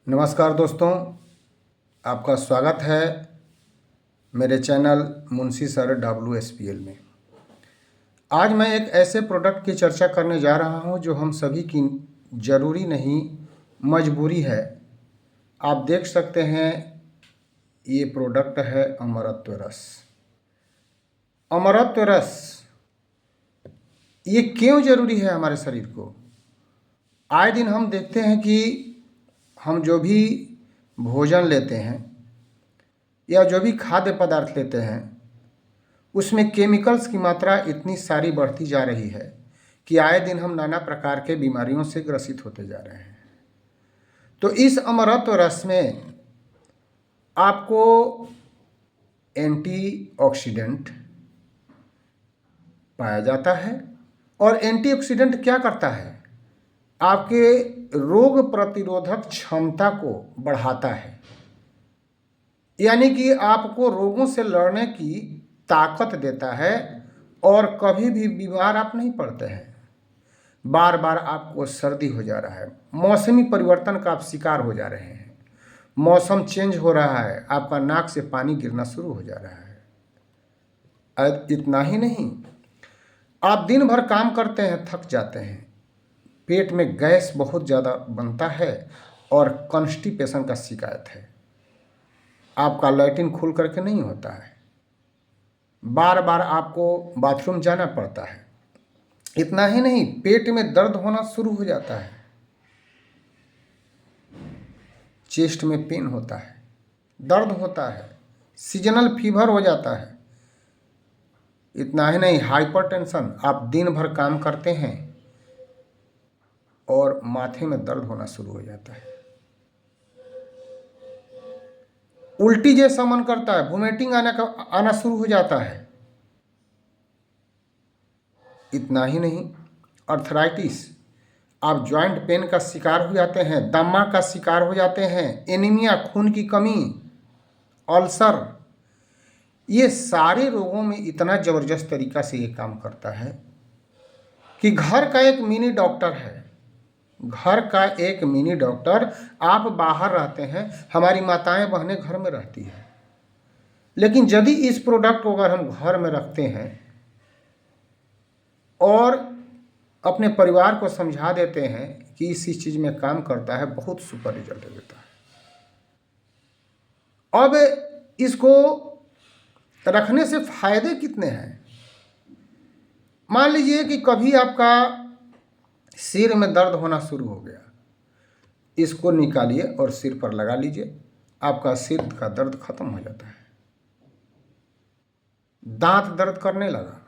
नमस्कार दोस्तों, आपका स्वागत है मेरे चैनल मुंशी सर WSPL में। आज मैं एक ऐसे प्रोडक्ट की चर्चा करने जा रहा हूं जो हम सभी की ज़रूरी नहीं मजबूरी है। आप देख सकते हैं ये प्रोडक्ट है अमरत्व रस। अमरत्व रस ये क्यों ज़रूरी है हमारे शरीर को? आए दिन हम देखते हैं कि हम जो भी भोजन लेते हैं या जो भी खाद्य पदार्थ लेते हैं उसमें केमिकल्स की मात्रा इतनी सारी बढ़ती जा रही है कि आए दिन हम नाना प्रकार के बीमारियों से ग्रसित होते जा रहे हैं। तो इस अमरत्व रस में आपको एंटीऑक्सीडेंट पाया जाता है। और एंटीऑक्सीडेंट क्या करता है? आपके रोग प्रतिरोधक क्षमता को बढ़ाता है, यानी कि आपको रोगों से लड़ने की ताकत देता है और कभी भी बीमार आप नहीं पड़ते हैं। बार बार आपको सर्दी हो जा रहा है, मौसमी परिवर्तन का आप शिकार हो जा रहे हैं, मौसम चेंज हो रहा है, आपका नाक से पानी गिरना शुरू हो जा रहा है। इतना ही नहीं, आप दिन भर काम करते हैं, थक जाते हैं, पेट में गैस बहुत ज़्यादा बनता है और कॉन्स्टिपेशन का शिकायत है। आपका लैट्रिन खुल करके नहीं होता है, बार बार आपको बाथरूम जाना पड़ता है। इतना ही नहीं, पेट में दर्द होना शुरू हो जाता है, चेस्ट में पेन होता है, दर्द होता है, सीजनल फीवर हो जाता है। इतना ही नहीं, हाइपरटेंशन, आप दिन भर काम करते हैं और माथे में दर्द होना शुरू हो जाता है, उल्टी जैसा मन करता है, वोमिटिंग आना शुरू हो जाता है। इतना ही नहीं, अर्थराइटिस, आप जॉइंट पेन का शिकार हो जाते हैं, दमा का शिकार हो जाते हैं, एनीमिया, खून की कमी, अल्सर, ये सारे रोगों में इतना ज़बरदस्त तरीका से ये काम करता है कि घर का एक मिनी डॉक्टर है। घर का एक मिनी डॉक्टर, आप बाहर रहते हैं, हमारी माताएं बहनें घर में रहती हैं, लेकिन यदि इस प्रोडक्ट को अगर हम घर में रखते हैं और अपने परिवार को समझा देते हैं कि इस चीज़ में काम करता है, बहुत सुपर रिजल्ट देता है। अब इसको रखने से फायदे कितने हैं? मान लीजिए कि कभी आपका सिर में दर्द होना शुरू हो गया, इसको निकालिए और सिर पर लगा लीजिए, आपका सिर का दर्द खत्म हो जाता है। दांत दर्द करने लगा,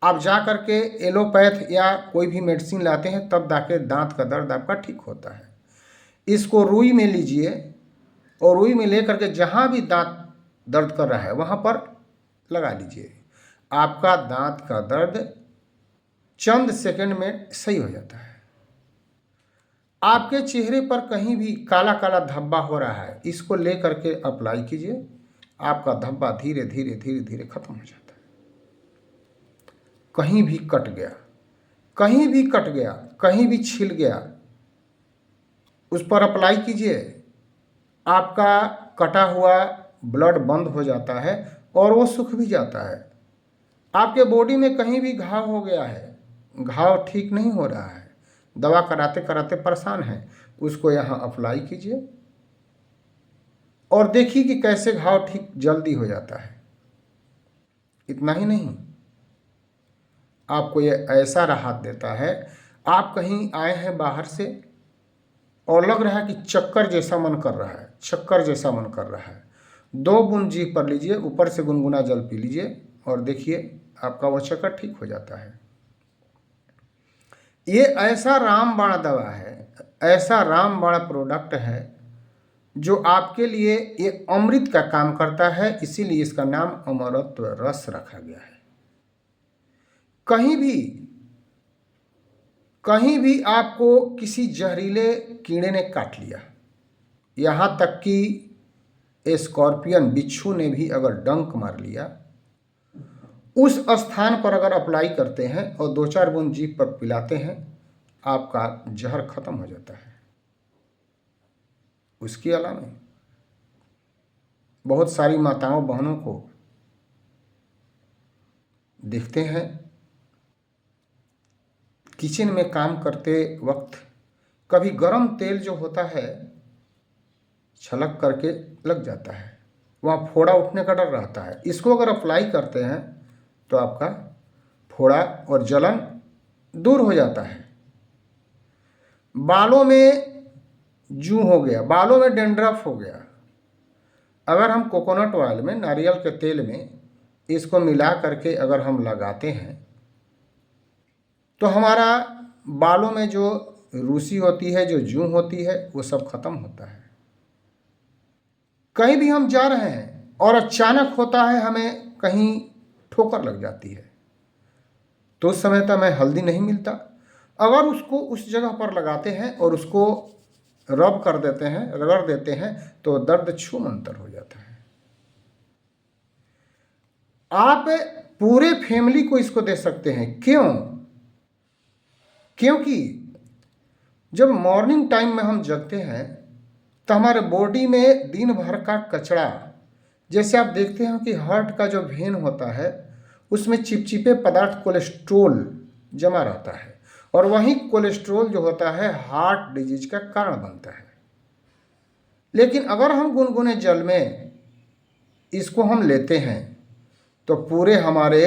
आप जा करके एलोपैथ या कोई भी मेडिसिन लाते हैं, तब जाके दांत का दर्द आपका ठीक होता है। इसको रुई में लीजिए और रुई में ले करके जहाँ भी दांत दर्द कर रहा है वहाँ पर लगा लीजिए, आपका दांत का दर्द चंद सेकंड में सही हो जाता है। आपके चेहरे पर कहीं भी काला काला धब्बा हो रहा है, इसको ले करके अप्लाई कीजिए, आपका धब्बा धीरे धीरे धीरे धीरे खत्म हो जाता है। कहीं भी कट गया, कहीं भी कट गया, कहीं भी छिल गया, उस पर अप्लाई कीजिए, आपका कटा हुआ ब्लड बंद हो जाता है और वो सूख भी जाता है। आपके बॉडी में कहीं भी घाव हो गया है, घाव ठीक नहीं हो रहा है, दवा कराते कराते परेशान हैं, उसको यहाँ अप्लाई कीजिए और देखिए कि कैसे घाव ठीक जल्दी हो जाता है। इतना ही नहीं, आपको ये ऐसा राहत देता है, आप कहीं आए हैं बाहर से और लग रहा है कि चक्कर जैसा मन कर रहा है, चक्कर जैसा मन कर रहा है, 2 बूंद जीभ पर लीजिए, ऊपर से गुनगुना जल पी लीजिए और देखिए आपका वो चक्कर ठीक हो जाता है। ये ऐसा रामबाण दवा है, ऐसा रामबाण प्रोडक्ट है जो आपके लिए ये अमृत का काम करता है, इसीलिए इसका नाम अमरत्व रस रखा गया है। कहीं भी आपको किसी जहरीले कीड़े ने काट लिया, यहाँ तक कि स्कॉर्पियन बिच्छू ने भी अगर डंक मार लिया, उस स्थान पर अगर अप्लाई करते हैं और 2-4 बूंद जीभ पर पिलाते हैं, आपका जहर खत्म हो जाता है। उसके अलावा बहुत सारी माताओं बहनों को देखते हैं किचन में काम करते वक्त कभी गर्म तेल जो होता है छलक करके लग जाता है, वहाँ फोड़ा उठने का डर रहता है। इसको अगर अप्लाई करते हैं तो आपका फोड़ा और जलन दूर हो जाता है। बालों में जूं हो गया, बालों में डेंड्रफ हो गया, अगर हम कोकोनट ऑयल में, नारियल के तेल में इसको मिला करके अगर हम लगाते हैं तो हमारा बालों में जो रूसी होती है, जो जूं होती है, वो सब खत्म होता है। कहीं भी हम जा रहे हैं और अचानक होता है हमें कहीं ठोकर लग जाती है, तो उस समय तो हमें हल्दी नहीं मिलता, अगर उसको उस जगह पर लगाते हैं और उसको रब कर देते हैं, रगड़ देते हैं, तो दर्द छूमंतर हो जाता है। आप पूरे फैमिली को इसको दे सकते हैं। क्यों? क्योंकि जब मॉर्निंग टाइम में हम जगते हैं तो हमारे बॉडी में दिन भर का कचरा, जैसे आप देखते हैं कि हार्ट का जो वेन होता है उसमें चिपचिपे पदार्थ कोलेस्ट्रोल जमा रहता है, और वही कोलेस्ट्रोल जो होता है हार्ट डिजीज का कारण बनता है। लेकिन अगर हम गुनगुने जल में इसको हम लेते हैं तो पूरे हमारे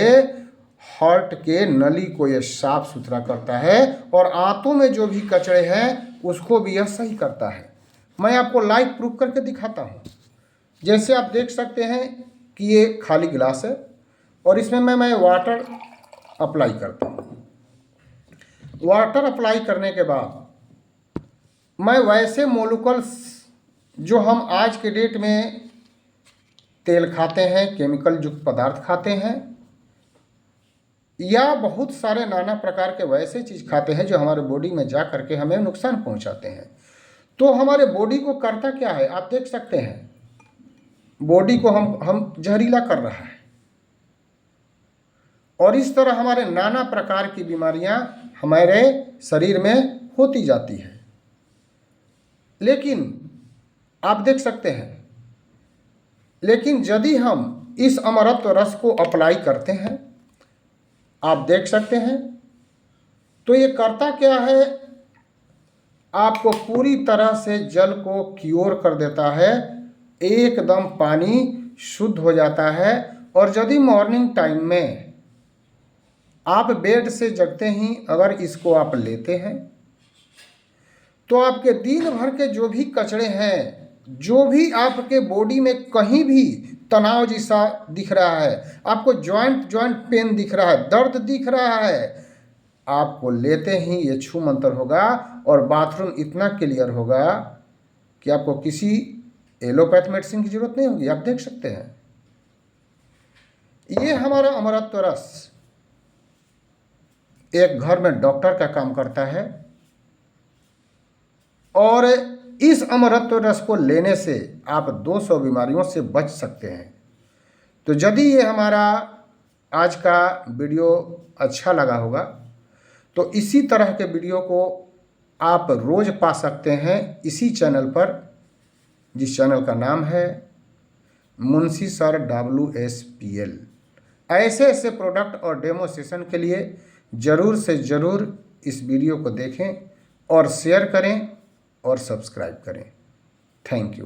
हार्ट के नली को यह साफ सुथरा करता है, और आंतों में जो भी कचरे हैं उसको भी यह सही करता है। मैं आपको लाइव प्रूफ करके दिखाता हूँ। जैसे आप देख सकते हैं कि ये खाली गिलास है और इसमें मैं वाटर अप्लाई करता हूँ। वाटर अप्लाई करने के बाद मैं वैसे मोलिक्यूल्स जो हम आज के डेट में तेल खाते हैं, केमिकल युक्त पदार्थ खाते हैं, या बहुत सारे नाना प्रकार के वैसे चीज़ खाते हैं जो हमारे बॉडी में जा करके हमें नुकसान पहुंचाते हैं, तो हमारे बॉडी को करता क्या है आप देख सकते हैं। बॉडी को हम जहरीला कर रहा है, और इस तरह हमारे नाना प्रकार की बीमारियां हमारे शरीर में होती जाती है। लेकिन आप देख सकते हैं, लेकिन यदि हम इस अमरत्व रस को अप्लाई करते हैं, आप देख सकते हैं, तो ये करता क्या है, आपको पूरी तरह से जल को क्योर कर देता है, एकदम पानी शुद्ध हो जाता है। और यदि मॉर्निंग टाइम में आप बेड से जगते ही अगर इसको आप लेते हैं तो आपके दिन भर के जो भी कचरे हैं, जो भी आपके बॉडी में कहीं भी तनाव जैसा दिख रहा है, आपको जॉइंट पेन दिख रहा है, दर्द दिख रहा है, आपको लेते ही ये छू मंतर होगा और बाथरूम इतना क्लियर होगा कि आपको किसी एलोपैथ मेडिसिन की जरूरत नहीं होगी। आप देख सकते हैं, ये हमारा अमरत्व रस एक घर में डॉक्टर का काम करता है, और इस अमरत्व रस को लेने से आप 200 बीमारियों से बच सकते हैं। तो यदि ये हमारा आज का वीडियो अच्छा लगा होगा तो इसी तरह के वीडियो को आप रोज़ पा सकते हैं इसी चैनल पर, जिस चैनल का नाम है मुंशी सर WSPL। ऐसे ऐसे प्रोडक्ट और डेमो सेशन के लिए ज़रूर से ज़रूर इस वीडियो को देखें और शेयर करें और सब्सक्राइब करें। Thank you.